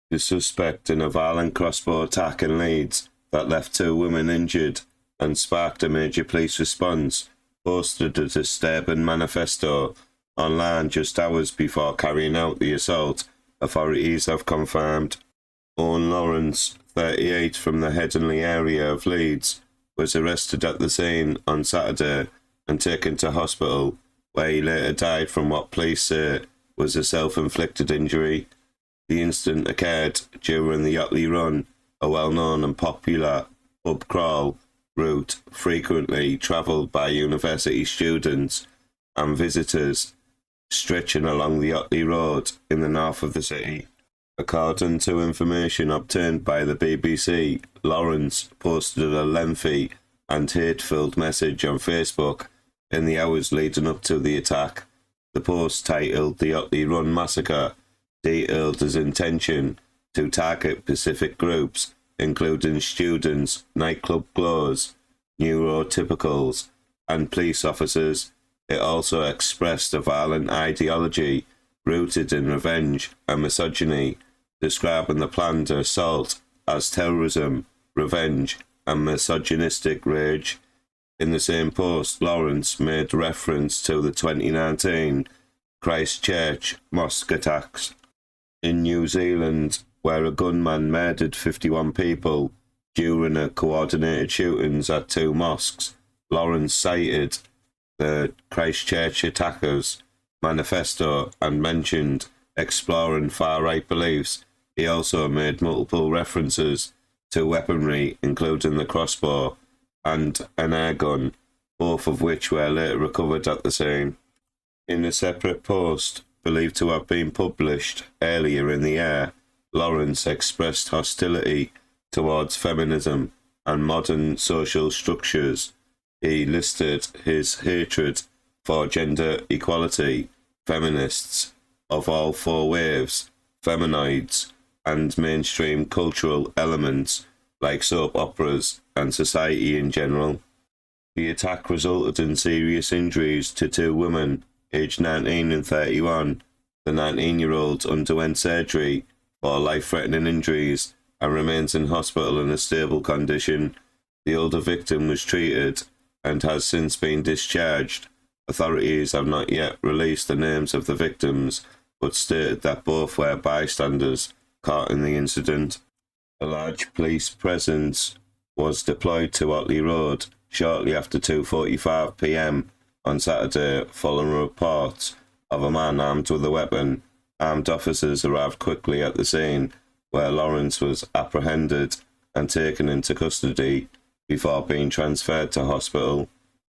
The suspect in a violent crossbow attack in Leeds that left 2 women injured and sparked a major police response posted a disturbing manifesto online just hours before carrying out the assault, authorities have confirmed. Owen Lawrence, 38, from the Headingley area of Leeds, was arrested at the scene on Saturday and taken to hospital, where he later died from what police say was a self-inflicted injury. The incident occurred during the Otley Run, a well-known and popular pub crawl route frequently travelled by university students and visitors, stretching along the Otley Road in the north of the city. According to information obtained by the BBC, Lawrence posted a lengthy and hate-filled message on Facebook in the hours leading up to the attack. The post, titled "The Otley Run Massacre," detailed his intention to target specific groups, including students, nightclub goers, neurotypicals, and police officers. It also expressed a violent ideology rooted in revenge and misogyny, describing the planned assault as terrorism, revenge, and misogynistic rage. In the same post, Lawrence made reference to the 2019 Christchurch mosque attacks in New Zealand, where a gunman murdered 51 people during a coordinated shootings at 2 mosques. Lawrence cited the Christchurch attackers' manifesto and mentioned exploring far-right beliefs. He also made multiple references to weaponry, including the crossbow and an air gun, both of which were later recovered at the scene. In a separate post, believed to have been published earlier in the year, Lawrence expressed hostility towards feminism and modern social structures. He listed his hatred for gender equality, feminists of all 4 waves, feminoids, and mainstream cultural elements like soap operas and society in general. The attack resulted in serious injuries to 2 women, aged 19 and 31. The 19-year-old underwent surgery for life-threatening injuries and remains in hospital in a stable condition. The older victim was treated and has since been discharged. Authorities have not yet released the names of the victims, but stated that both were bystanders caught in the incident. A large police presence was deployed to Otley Road shortly after 2:45 p.m. on Saturday, following reports of a man armed with a weapon. Armed officers arrived quickly at the scene, where Lawrence was apprehended and taken into custody before being transferred to hospital.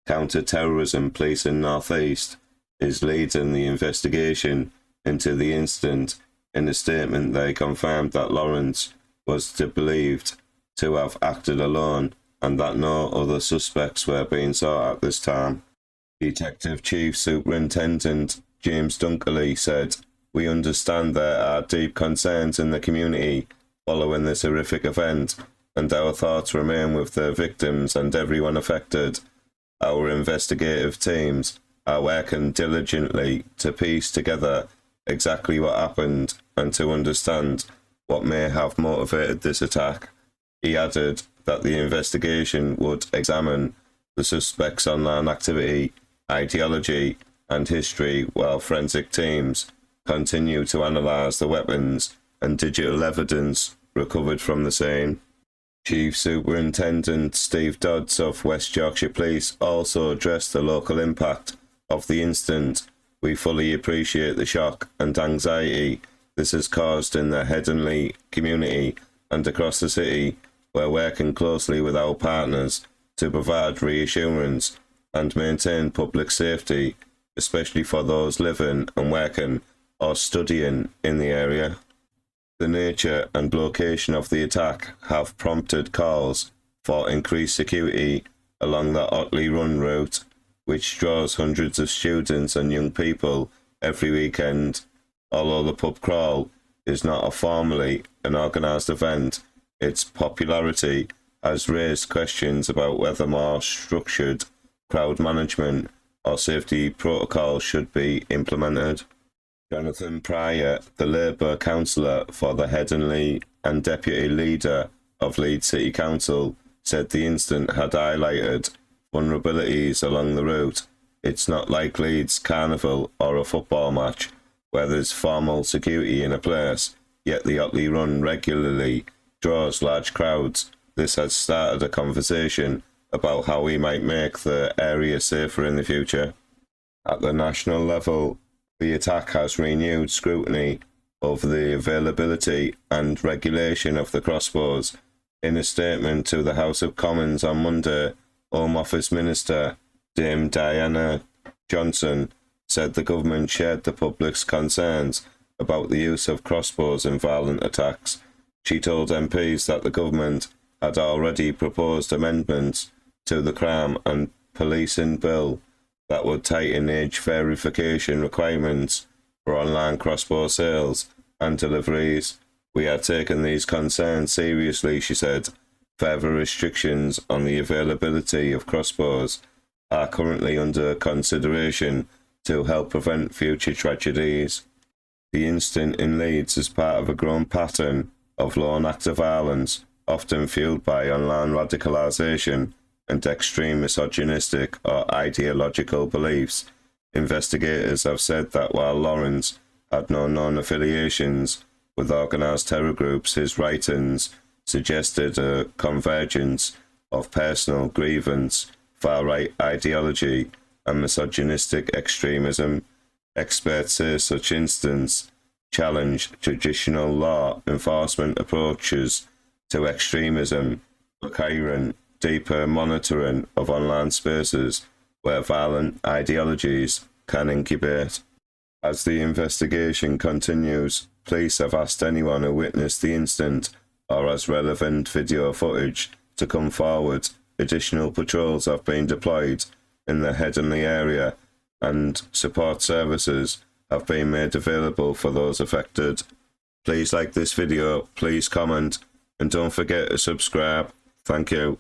Counter-terrorism police in North East is leading the investigation into the incident. In a statement, they confirmed that Lawrence was believed to have acted alone and that no other suspects were being sought at this time. Detective Chief Superintendent James Dunkley said, "We understand there are deep concerns in the community following this horrific event, and our thoughts remain with the victims and everyone affected. Our investigative teams are working diligently to piece together exactly what happened and to understand what may have motivated this attack." He added that the investigation would examine the suspect's online activity, ideology, and history, while forensic teams continue to analyse the weapons and digital evidence recovered from the scene. Chief Superintendent Steve Dodds of West Yorkshire Police also addressed the local impact of the incident. "We fully appreciate the shock and anxiety this has caused in the Headingley community and across the city. We're working closely with our partners to provide reassurance and maintain public safety, especially for those living and working or studying in the area." The nature and location of the attack have prompted calls for increased security along the Otley Run route, which draws hundreds of students and young people every weekend. Although the pub crawl is not formally an organised event, its popularity has raised questions about whether more structured crowd management or safety protocols should be implemented. Jonathan Pryor, the Labour councillor for the Headingley and deputy leader of Leeds City Council, said the incident had highlighted vulnerabilities along the route. It's not like Leeds Carnival or a football match, where there's formal security in a place, yet the Otley Run regularly draws large crowds. This has started a conversation about how we might make the area safer in the future. At the national level, the attack has renewed scrutiny over the availability and regulation of the crossbows. In a statement to the House of Commons on Monday, Home Office Minister Dame Diana Johnson said the government shared the public's concerns about the use of crossbows in violent attacks. She told MPs that the government had already proposed amendments to the crime and policing bill that would tighten age verification requirements for online crossbow sales and deliveries. We are taking these concerns seriously, she said. Further restrictions on the availability of crossbows are currently under consideration to help prevent future tragedies. The incident in Leeds is part of a growing pattern of lone acts of violence, often fueled by online radicalisation and extreme misogynistic or ideological beliefs. Investigators have said that while Lawrence had no known affiliations with organised terror groups, his writings suggested a convergence of personal grievance, far-right ideology, and misogynistic extremism. Experts say such incidents challenge traditional law enforcement approaches to extremism, requiring deeper monitoring of online spaces where violent ideologies can incubate. As the investigation continues, police have asked anyone who witnessed the incident or has relevant video footage to come forward. Additional patrols have been deployed in the Headingley area and support services have been made available for those affected. Please like this video, please comment, and don't forget to subscribe. Thank you.